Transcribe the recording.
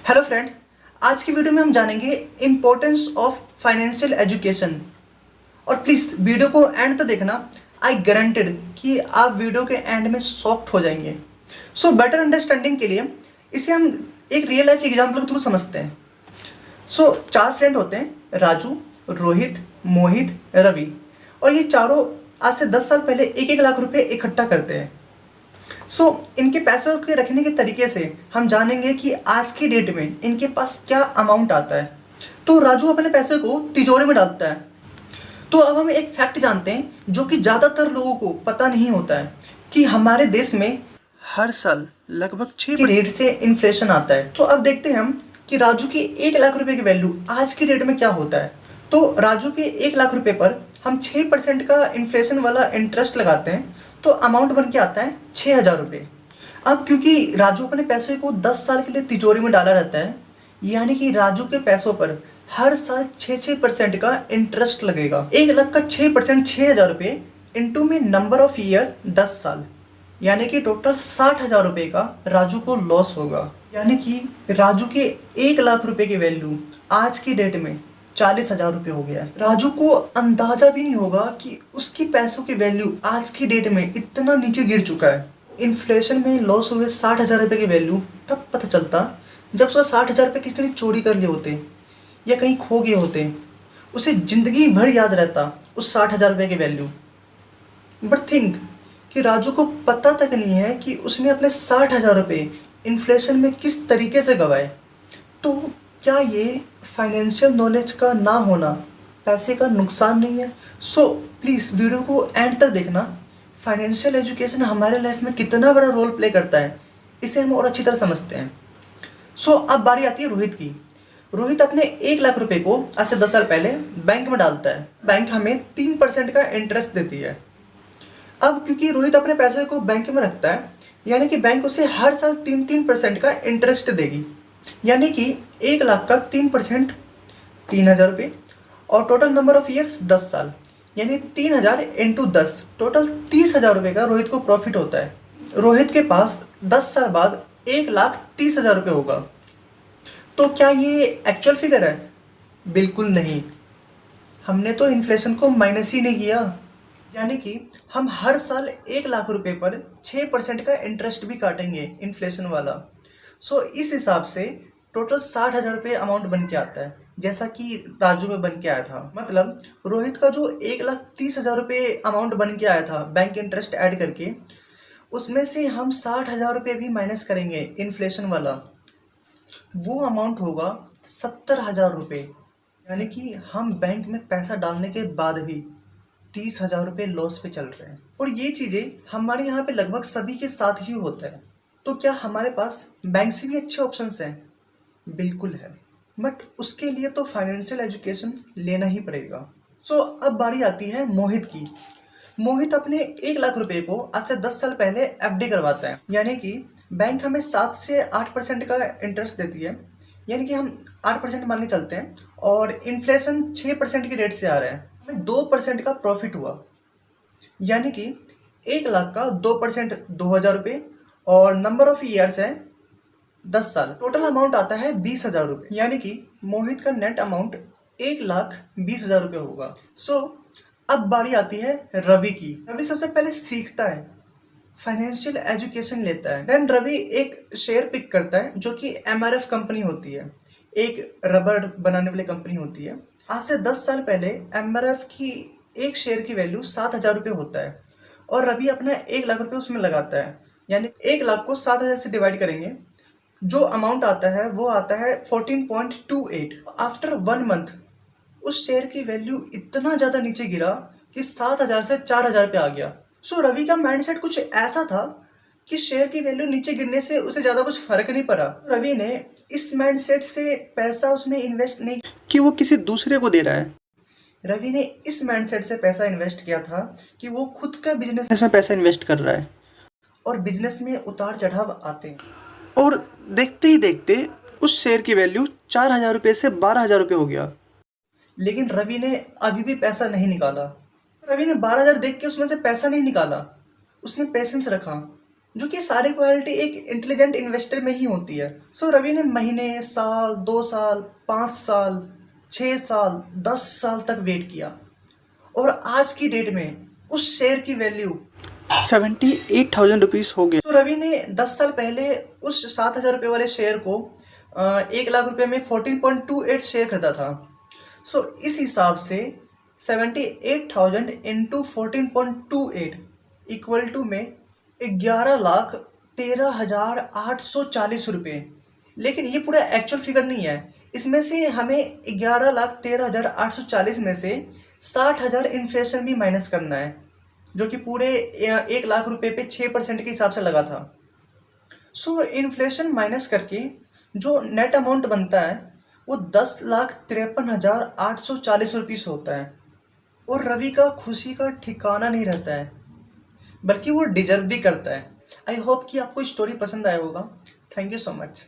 Hello friend, आज की video में हम जानेंगे इम्पोर्टेंस ऑफ फाइनेंशियल एजुकेशन। और प्लीज़ वीडियो को एंड तक देखना। आई गारंटेड कि आप वीडियो के एंड में शॉक्ड हो जाएंगे। सो बेटर अंडरस्टैंडिंग के लिए इसे हम एक रियल लाइफ एग्जाम्पल के थ्रू समझते हैं। सो चार फ्रेंड होते हैं, राजू, रोहित, मोहित, रवि। और ये चारों आज से 10 साल पहले 1-1 लाख रुपए इकट्ठा करते हैं। इनके पैसों के रखने के तरीके से हम जानेंगे कि आज की डेट में इनके पास क्या अमाउंट आता है। तो राजू अपने पैसे को तिजोरी में डालता है। तो अब हम एक फैक्ट जानते हैं जो कि ज़्यादातर लोगों को पता नहीं होता है कि हमारे देश में हर साल लगभग 6 की रेट से इन्फ्लेशन आता है। तो अब देखते हैं हम कि राजू की 1 लाख रुपए की वैल्यू आज की डेट में क्या होता है। तो राजू के 1 लाख रुपए पर हम 6% का इन्फ्लेशन वाला इंटरेस्ट लगाते हैं तो अमाउंट बन के आता है 6,000 रुपये। अब क्योंकि राजू अपने पैसे को 10 साल के लिए तिजोरी में डाला रहता है, यानी कि राजू के पैसों पर हर साल 6% का इंटरेस्ट लगेगा। 1 लाख का 6%, 6,000 रुपये इंटू में नंबर ऑफ ईयर 10 साल, यानी कि टोटल 60,000 रुपये का राजू को लॉस होगा। यानी कि राजू के 1 लाख रुपये की वैल्यू आज की डेट में 40,000 रुपये हो गया है। राजू को अंदाजा भी नहीं होगा कि उसकी पैसों की वैल्यू आज की डेट में इतना नीचे गिर चुका है। इन्फ्लेशन में लॉस हुए 60,000 रुपये की वैल्यू तब पता चलता जब उसका 60,000 रुपये किसी ने चोरी कर लिए होते या कहीं खो गए होते। उसे जिंदगी भर याद रहता उस 60,000 रुपये की वैल्यू। बट थिंक कि राजू को पता तक नहीं है कि उसने अपने 60,000 रुपये इन्फ्लेशन में किस तरीके से गंवाए। तो क्या ये फाइनेंशियल नॉलेज का ना होना पैसे का नुकसान नहीं है? प्लीज़ वीडियो को एंड तक देखना। फाइनेंशियल एजुकेशन हमारे लाइफ में कितना बड़ा रोल प्ले करता है इसे हम और अच्छी तरह समझते हैं। अब बारी आती है रोहित की। रोहित अपने 1 लाख रुपए को आज से 10 साल पहले बैंक में डालता है। बैंक हमें 3% का इंटरेस्ट देती है। अब क्योंकि रोहित अपने पैसे को बैंक में रखता है, यानी कि बैंक उसे हर साल 3% का इंटरेस्ट देगी। यानी कि 1 लाख का 3%, 3,000 रुपये, और टोटल नंबर ऑफ ईयर्स 10 साल, यानी 3,000 इंटू 10, टोटल 30,000 रुपये का रोहित को प्रॉफिट होता है। रोहित के पास 10 साल बाद 1,30,000 रुपये होगा। तो क्या ये एक्चुअल फिगर है? बिल्कुल नहीं। हमने तो इन्फ्लेशन को माइनस ही नहीं किया। यानी कि हम हर साल 1 लाख रुपए पर 6% का इंटरेस्ट भी काटेंगे इन्फ्लेशन वाला। इस हिसाब से टोटल 60,000 रुपये अमाउंट बन के आता है, जैसा कि राजू में बन के आया था। मतलब रोहित का जो 1,30,000 रुपये अमाउंट बन के आया था बैंक इंटरेस्ट ऐड करके, उसमें से हम 60,000 रुपये भी माइनस करेंगे इन्फ्लेशन वाला, वो अमाउंट होगा 70,000 रुपये। यानी कि हम बैंक में पैसा डालने के बाद भी 30,000 रुपये लॉस पे चल रहे हैं। और ये चीज़ें हमारे यहाँ पे लगभग सभी के साथ ही होता है। तो क्या हमारे पास बैंक से भी अच्छे ऑप्शंस हैं? बिल्कुल है, बट उसके लिए तो फाइनेंशियल एजुकेशन लेना ही पड़ेगा। अब बारी आती है मोहित की। मोहित अपने 1 लाख रुपए को आज से 10 साल पहले एफडी करवाता है। यानी कि बैंक हमें 7 से 8% का इंटरेस्ट देती है, यानी कि हम 8% मान के चलते हैं, और इन्फ्लेशन 6% की रेट से आ रहा है, हमें 2% का प्रॉफिट हुआ। यानी कि 1 लाख का 2% 2,000 रुपये, और नंबर ऑफ ईयर्स है 10 साल, टोटल अमाउंट आता है 20,000 रुपये। यानी कि मोहित का नेट अमाउंट 1,20,000 रुपये होगा। अब बारी आती है रवि की। रवि सबसे पहले सीखता है, फाइनेंशियल एजुकेशन लेता है। देन रवि एक शेयर पिक करता है जो कि एमआरएफ कंपनी होती है, एक रबर बनाने वाली कंपनी होती है। आज से 10 साल पहले एमआरएफ की एक शेयर की वैल्यू 7,000 रुपये होता है, और रवि अपना 1 लाख रुपये उसमें लगाता है। यानी 1 लाख को 7,000 से डिवाइड करेंगे, जो अमाउंट आता है वो आता है 14.28। आफ्टर 1 मंथ उस शेयर की वैल्यू इतना ज़्यादा नीचे गिरा कि 7,000 से 4,000 पे आ गया। रवि का माइंडसेट कुछ ऐसा था कि शेयर की वैल्यू नीचे गिरने से उसे ज़्यादा कुछ फर्क नहीं पड़ा। रवि ने इस माइंडसेट से पैसा उसमें इन्वेस्ट नहीं कि वो किसी दूसरे को दे रहा है। रवि ने इस माइंडसेट से पैसा इन्वेस्ट किया था कि वो खुद का बिजनेस में पैसा इन्वेस्ट कर रहा है, और बिजनेस में उतार चढ़ाव आते हैं। और देखते ही देखते उस शेयर की वैल्यू 4,000 रुपये से 12,000 रुपये हो गया। लेकिन रवि ने अभी भी पैसा नहीं निकाला। रवि ने 12,000 देख के उसमें से पैसा नहीं निकाला, उसने पेशेंस रखा। जो कि सारी क्वालिटी एक इंटेलिजेंट इन्वेस्टर में ही होती है। सो रवि ने महीने, साल, 2 साल, 5 साल, 6 साल, 10 साल तक वेट किया और आज की डेट में उस शेयर की वैल्यू 78,000 रुपीज़ हो गया। तो रवि ने 10 साल पहले उस 7,000 रुपये वाले शेयर को 1 लाख रुपये में 14.28 शेयर खरीदा था। सो इस हिसाब से 78,000 इंटू 14.28 इक्वल टू में 11,13,840 रुपये। लेकिन ये पूरा एक्चुअल फिगर नहीं है, इसमें से हमें 11,13,840 में से 60,000 इन्फ्लेशन भी माइनस करना है, जो कि पूरे 1 लाख रुपये पे 6% के हिसाब से लगा था। सो इन्फ्लेशन माइनस करके जो नेट अमाउंट बनता है वो 10,53,840 रुपीज़ होता है। और रवि का खुशी का ठिकाना नहीं रहता है, बल्कि वो डिजर्व भी करता है। आई होप कि आपको स्टोरी पसंद आया होगा। Thank you so much.